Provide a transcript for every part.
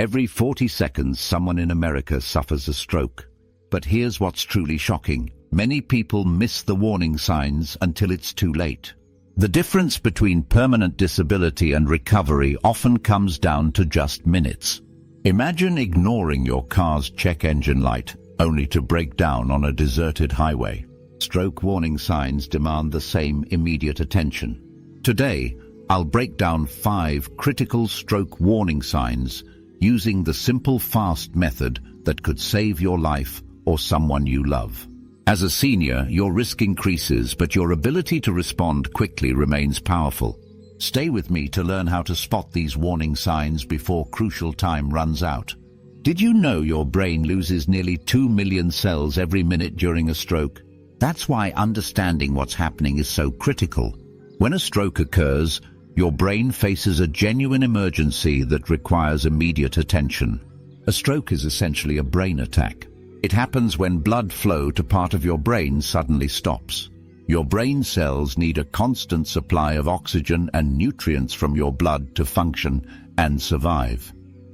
Every 40 seconds, someone in America suffers a stroke. But here's what's truly shocking. Many people miss the warning signs until it's too late. The difference between permanent disability and recovery often comes down to just minutes. Imagine ignoring your car's check engine light, only to break down on a deserted highway. Stroke warning signs demand the same immediate attention. Today, I'll break down 5 critical stroke warning signs using the simple FAST method that could save your life or someone you love. As a senior, your risk increases, but your ability to respond quickly remains powerful. Stay with me to learn how to spot these warning signs before crucial time runs out. Did you know your brain loses nearly 2 million cells every minute during a stroke? That's why understanding what's happening is so critical. When a stroke occurs, your brain faces a genuine emergency that requires immediate attention. A stroke is essentially a brain attack. It happens when blood flow to part of your brain suddenly stops. Your brain cells need a constant supply of oxygen and nutrients from your blood to function and survive.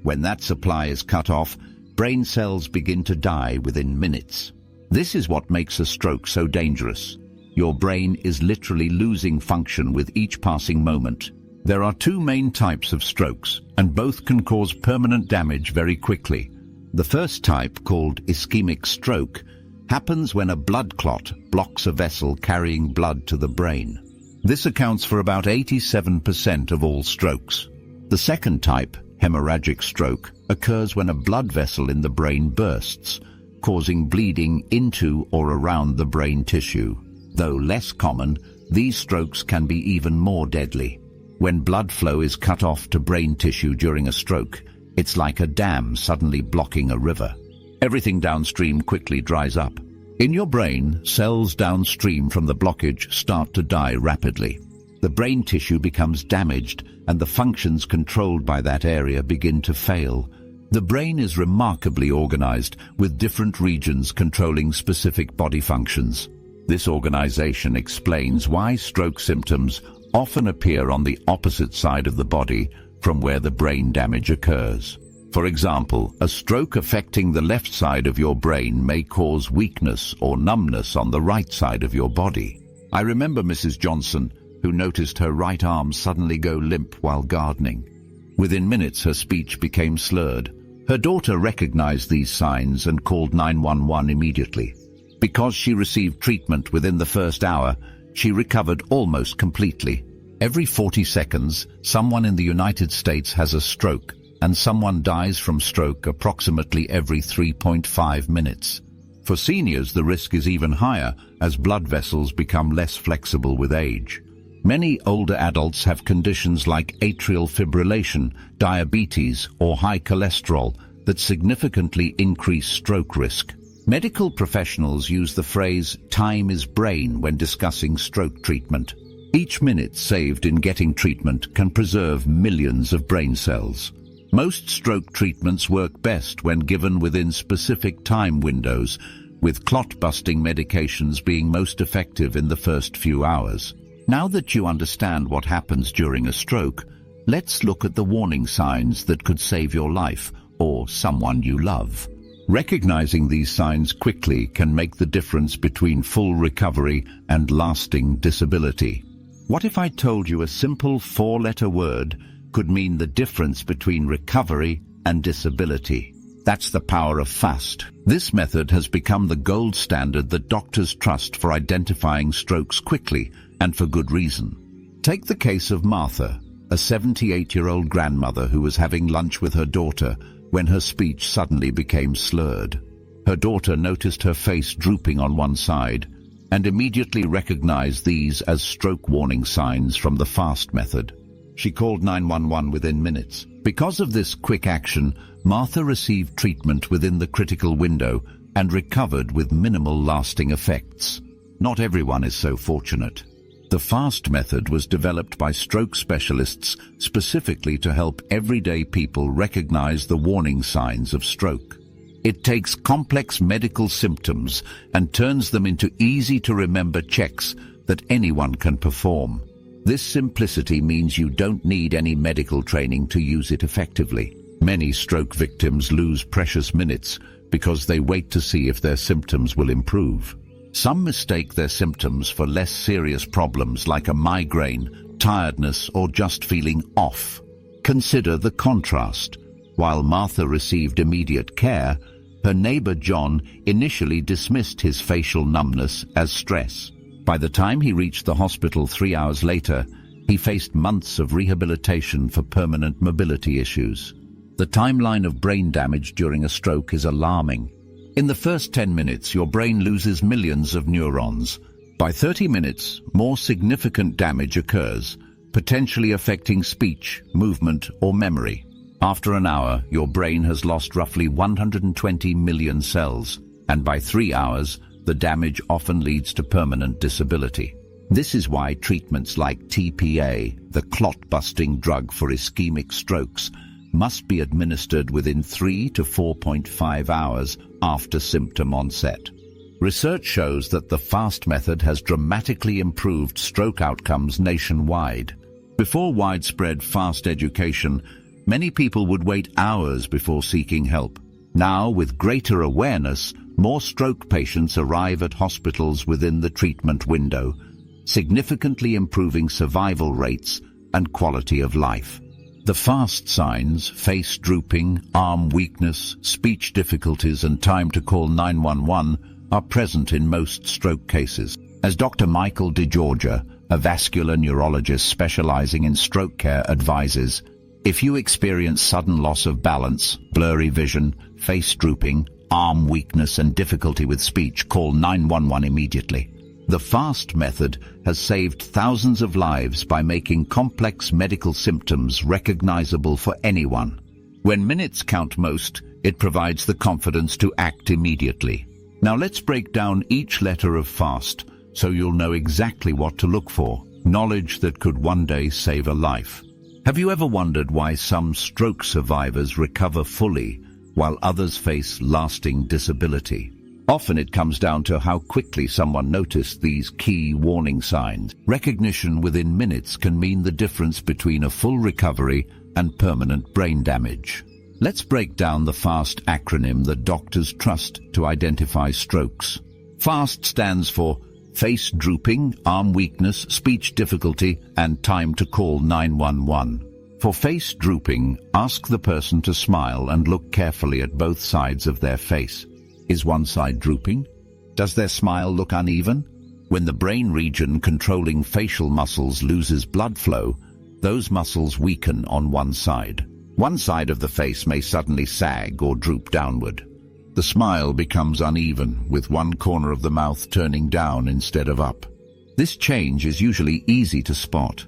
When that supply is cut off, brain cells begin to die within minutes. This is what makes a stroke so dangerous. Your brain is literally losing function with each passing moment. There are 2 main types of strokes, and both can cause permanent damage very quickly. The first type, called ischemic stroke, happens when a blood clot blocks a vessel carrying blood to the brain. This accounts for about 87% of all strokes. The second type, hemorrhagic stroke, occurs when a blood vessel in the brain bursts, causing bleeding into or around the brain tissue. Though less common, these strokes can be even more deadly. When blood flow is cut off to brain tissue during a stroke, it's like a dam suddenly blocking a river. Everything downstream quickly dries up. In your brain, cells downstream from the blockage start to die rapidly. The brain tissue becomes damaged, and the functions controlled by that area begin to fail. The brain is remarkably organized, with different regions controlling specific body functions. This organization explains why stroke symptoms often appear on the opposite side of the body from where the brain damage occurs. For example, a stroke affecting the left side of your brain may cause weakness or numbness on the right side of your body. I remember Mrs. Johnson, who noticed her right arm suddenly go limp while gardening. Within minutes, her speech became slurred. Her daughter recognized these signs and called 911 immediately. Because she received treatment within the first hour, she recovered almost completely. Every 40 seconds, someone in the United States has a stroke, and someone dies from stroke approximately every 3.5 minutes. For seniors, the risk is even higher as blood vessels become less flexible with age. Many older adults have conditions like atrial fibrillation, diabetes, or high cholesterol that significantly increase stroke risk. Medical professionals use the phrase "time is brain" when discussing stroke treatment. Each minute saved in getting treatment can preserve millions of brain cells. Most stroke treatments work best when given within specific time windows, with clot-busting medications being most effective in the first few hours. Now that you understand what happens during a stroke, let's look at the warning signs that could save your life or someone you love. Recognizing these signs quickly can make the difference between full recovery and lasting disability. What if I told you a simple 4-letter word could mean the difference between recovery and disability? That's the power of FAST. This method has become the gold standard that doctors trust for identifying strokes quickly and for good reason. Take the case of Martha, a 78-year-old grandmother who was having lunch with her daughter when her speech suddenly became slurred. Her daughter noticed her face drooping on one side and immediately recognized these as stroke warning signs from the FAST method. She called 911 within minutes. Because of this quick action, Martha received treatment within the critical window and recovered with minimal lasting effects. Not everyone is so fortunate. The FAST method was developed by stroke specialists specifically to help everyday people recognize the warning signs of stroke. It takes complex medical symptoms and turns them into easy-to-remember checks that anyone can perform. This simplicity means you don't need any medical training to use it effectively. Many stroke victims lose precious minutes because they wait to see if their symptoms will improve. Some mistake their symptoms for less serious problems like a migraine, tiredness, or just feeling off. Consider the contrast. While Martha received immediate care, her neighbor John initially dismissed his facial numbness as stress. By the time he reached the hospital 3 hours later, he faced months of rehabilitation for permanent mobility issues. The timeline of brain damage during a stroke is alarming. In the first 10 minutes, your brain loses millions of neurons. By 30 minutes, more significant damage occurs, potentially affecting speech, movement, or memory. After an hour, your brain has lost roughly 120 million cells, and by 3 hours, the damage often leads to permanent disability. This is why treatments like TPA, the clot-busting drug for ischemic strokes, must be administered within 3 to 4.5 hours after symptom onset. Research shows that the FAST method has dramatically improved stroke outcomes nationwide. Before widespread FAST education, many people would wait hours before seeking help. Now, with greater awareness, more stroke patients arrive at hospitals within the treatment window, significantly improving survival rates and quality of life. The FAST signs, face drooping, arm weakness, speech difficulties, and time to call 911 are present in most stroke cases. As Dr. Michael DeGiorgia, a vascular neurologist specializing in stroke care, advises, if you experience sudden loss of balance, blurry vision, face drooping, arm weakness, and difficulty with speech, call 911 immediately. The FAST method has saved thousands of lives by making complex medical symptoms recognizable for anyone. When minutes count most, it provides the confidence to act immediately. Now let's break down each letter of FAST so you'll know exactly what to look for. Knowledge that could one day save a life. Have you ever wondered why some stroke survivors recover fully while others face lasting disability? Often it comes down to how quickly someone noticed these key warning signs. Recognition within minutes can mean the difference between a full recovery and permanent brain damage. Let's break down the FAST acronym that doctors trust to identify strokes. FAST stands for face drooping, arm weakness, speech difficulty, and time to call 911. For face drooping, ask the person to smile and look carefully at both sides of their face. Is one side drooping? Does their smile look uneven? When the brain region controlling facial muscles loses blood flow, those muscles weaken on one side. One side of the face may suddenly sag or droop downward. The smile becomes uneven, with one corner of the mouth turning down instead of up. This change is usually easy to spot.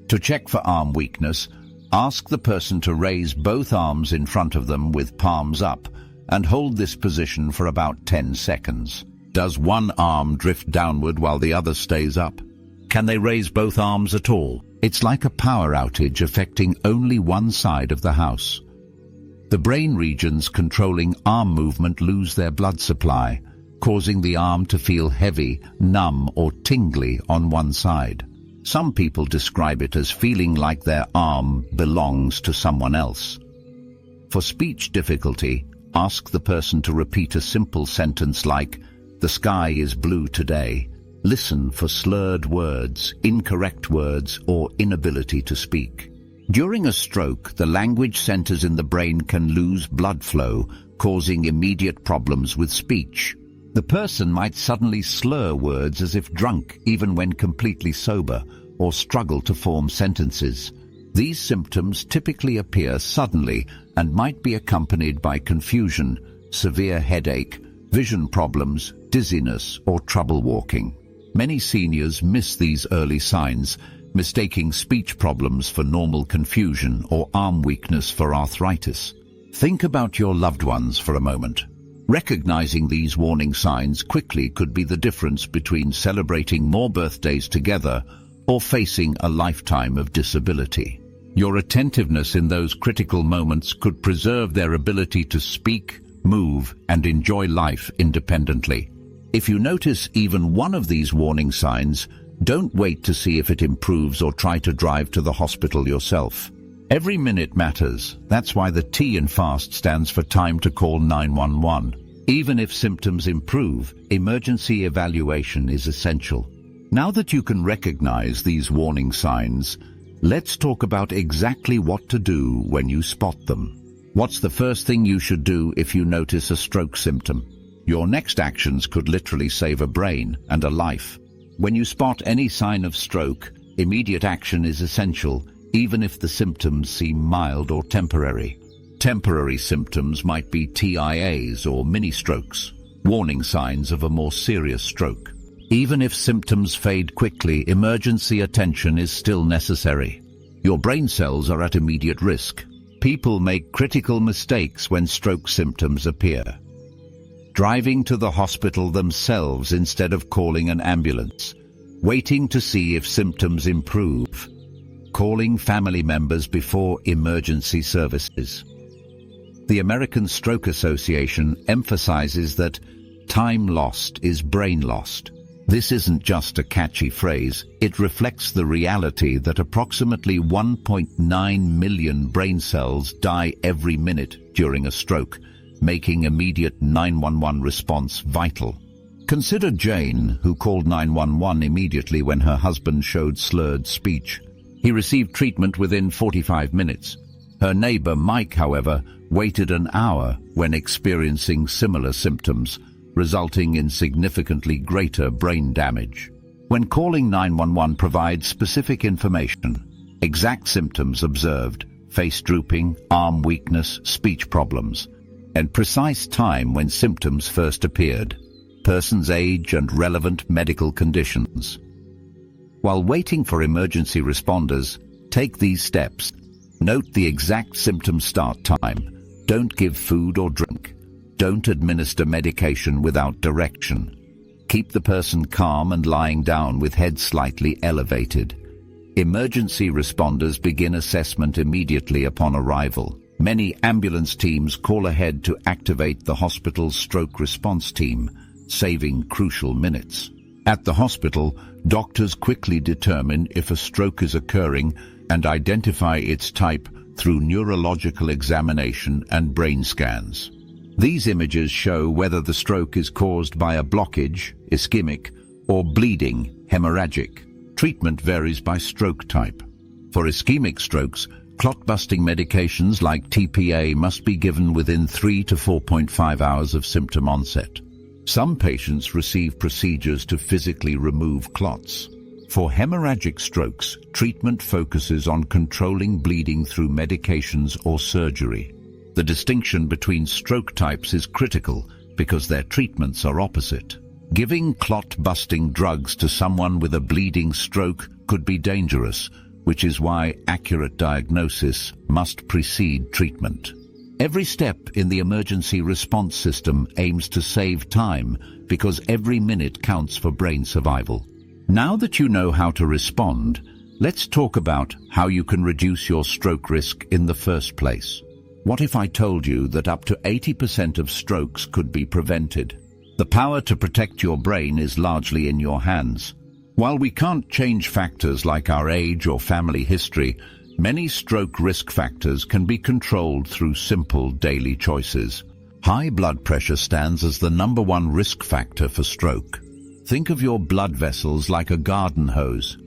To check for arm weakness, ask the person to raise both arms in front of them with palms up and hold this position for about 10 seconds. Does one arm drift downward while the other stays up? Can they raise both arms at all? It's like a power outage affecting only one side of the house. The brain regions controlling arm movement lose their blood supply, causing the arm to feel heavy, numb, or tingly on one side. Some people describe it as feeling like their arm belongs to someone else. For speech difficulty, ask the person to repeat a simple sentence like, "The sky is blue today." Listen for slurred words, incorrect words, or inability to speak. During a stroke, the language centers in the brain can lose blood flow, causing immediate problems with speech. The person might suddenly slur words as if drunk, even when completely sober, or struggle to form sentences. These symptoms typically appear suddenly and might be accompanied by confusion, severe headache, vision problems, dizziness, or trouble walking. Many seniors miss these early signs, mistaking speech problems for normal confusion or arm weakness for arthritis. Think about your loved ones for a moment. Recognizing these warning signs quickly could be the difference between celebrating more birthdays together or facing a lifetime of disability. Your attentiveness in those critical moments could preserve their ability to speak, move, and enjoy life independently. If you notice even one of these warning signs, don't wait to see if it improves or try to drive to the hospital yourself. Every minute matters. That's why the T in FAST stands for time to call 911. Even if symptoms improve, emergency evaluation is essential. Now that you can recognize these warning signs, let's talk about exactly what to do when you spot them. What's the first thing you should do if you notice a stroke symptom? Your next actions could literally save a brain and a life. When you spot any sign of stroke, immediate action is essential, even if the symptoms seem mild or temporary. Temporary symptoms might be TIAs or mini-strokes, warning signs of a more serious stroke. Even if symptoms fade quickly, emergency attention is still necessary. Your brain cells are at immediate risk. People make critical mistakes when stroke symptoms appear. Driving to the hospital themselves instead of calling an ambulance. Waiting to see if symptoms improve. Calling family members before emergency services. The American Stroke Association emphasizes that time lost is brain lost. This isn't just a catchy phrase, it reflects the reality that approximately 1.9 million brain cells die every minute during a stroke, making immediate 911 response vital. Consider Jane, who called 911 immediately when her husband showed slurred speech. He received treatment within 45 minutes. Her neighbor, Mike, however, waited an hour when experiencing similar symptoms, resulting in significantly greater brain damage. When calling 911 provides specific information, exact symptoms observed, face drooping, arm weakness, speech problems, and precise time when symptoms first appeared, person's age and relevant medical conditions. While waiting for emergency responders, take these steps. Note the exact symptom start time. Don't give food or drink. Don't administer medication without direction. Keep the person calm and lying down with head slightly elevated. Emergency responders begin assessment immediately upon arrival. Many ambulance teams call ahead to activate the hospital's stroke response team, saving crucial minutes. At the hospital, doctors quickly determine if a stroke is occurring and identify its type through neurological examination and brain scans. These images show whether the stroke is caused by a blockage, ischemic, or bleeding, hemorrhagic. Treatment varies by stroke type. For ischemic strokes, clot-busting medications like TPA must be given within 3 to 4.5 hours of symptom onset. Some patients receive procedures to physically remove clots. For hemorrhagic strokes, treatment focuses on controlling bleeding through medications or surgery. The distinction between stroke types is critical because their treatments are opposite. Giving clot-busting drugs to someone with a bleeding stroke could be dangerous, which is why accurate diagnosis must precede treatment. Every step in the emergency response system aims to save time because every minute counts for brain survival. Now that you know how to respond, let's talk about how you can reduce your stroke risk in the first place. What if I told you that up to 80% of strokes could be prevented? The power to protect your brain is largely in your hands. While we can't change factors like our age or family history, many stroke risk factors can be controlled through simple daily choices. High blood pressure stands as the #1 risk factor for stroke. Think of your blood vessels like a garden hose.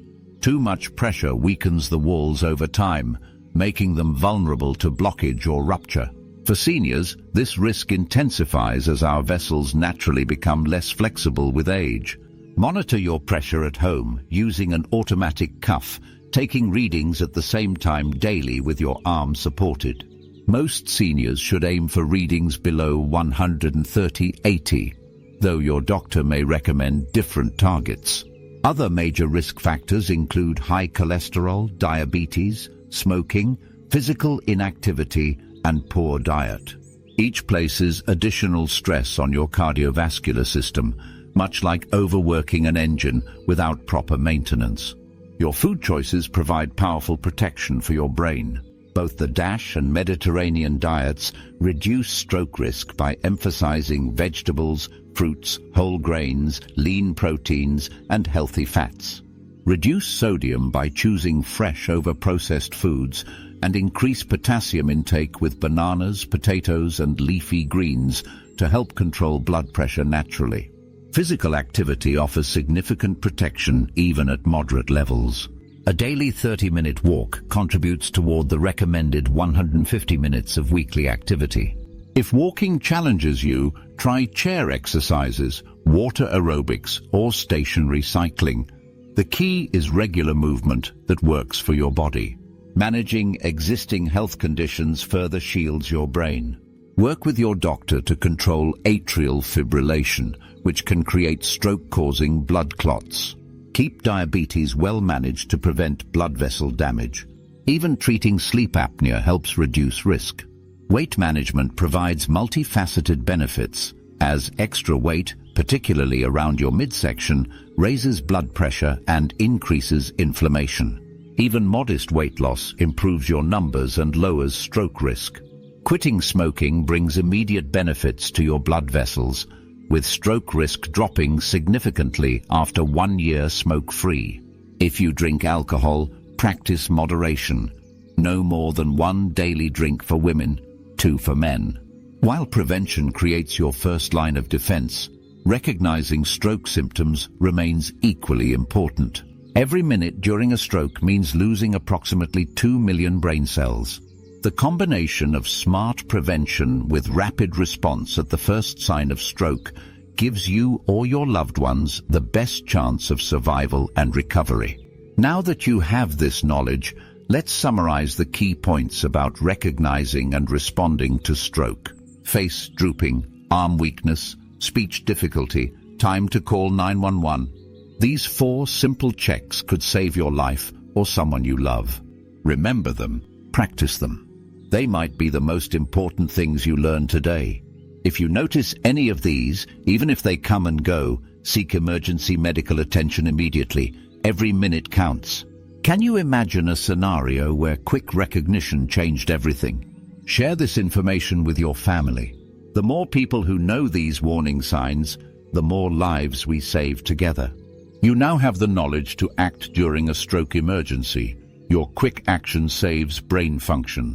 Too much pressure weakens the walls over time, making them vulnerable to blockage or rupture. For seniors, this risk intensifies as our vessels naturally become less flexible with age. Monitor your pressure at home using an automatic cuff, taking readings at the same time daily with your arm supported. Most seniors should aim for readings below 130/80, though your doctor may recommend different targets. Other major risk factors include high cholesterol, diabetes, smoking, physical inactivity, and poor diet. Each places additional stress on your cardiovascular system, much like overworking an engine without proper maintenance. Your food choices provide powerful protection for your brain. Both the DASH and Mediterranean diets reduce stroke risk by emphasizing vegetables, fruits, whole grains, lean proteins, and healthy fats. Reduce sodium by choosing fresh over processed foods, and increase potassium intake with bananas, potatoes, and leafy greens to help control blood pressure naturally. Physical activity offers significant protection even at moderate levels. A daily 30-minute walk contributes toward the recommended 150 minutes of weekly activity. If walking challenges you, try chair exercises, water aerobics, or stationary cycling. The key is regular movement that works for your body. Managing existing health conditions further shields your brain. Work with your doctor to control atrial fibrillation, which can create stroke-causing blood clots. Keep diabetes well managed to prevent blood vessel damage. Even treating sleep apnea helps reduce risk. Weight management provides multifaceted benefits, as extra weight, particularly around your midsection, raises blood pressure and increases inflammation. Even modest weight loss improves your numbers and lowers stroke risk. Quitting smoking brings immediate benefits to your blood vessels, with stroke risk dropping significantly after 1 year smoke-free. If you drink alcohol, practice moderation. No more than 1 daily drink for women, 2 for men. While prevention creates your first line of defense, recognizing stroke symptoms remains equally important. Every minute during a stroke means losing approximately 2 million brain cells. The combination of smart prevention with rapid response at the first sign of stroke gives you or your loved ones the best chance of survival and recovery. Now that you have this knowledge, let's summarize the key points about recognizing and responding to stroke. Face drooping, arm weakness, speech difficulty, time to call 911. These 4 simple checks could save your life or someone you love. Remember them, practice them. They might be the most important things you learn today. If you notice any of these, even if they come and go, seek emergency medical attention immediately. Every minute counts. Can you imagine a scenario where quick recognition changed everything? Share this information with your family. The more people who know these warning signs, the more lives we save together. You now have the knowledge to act during a stroke emergency. Your quick action saves brain function.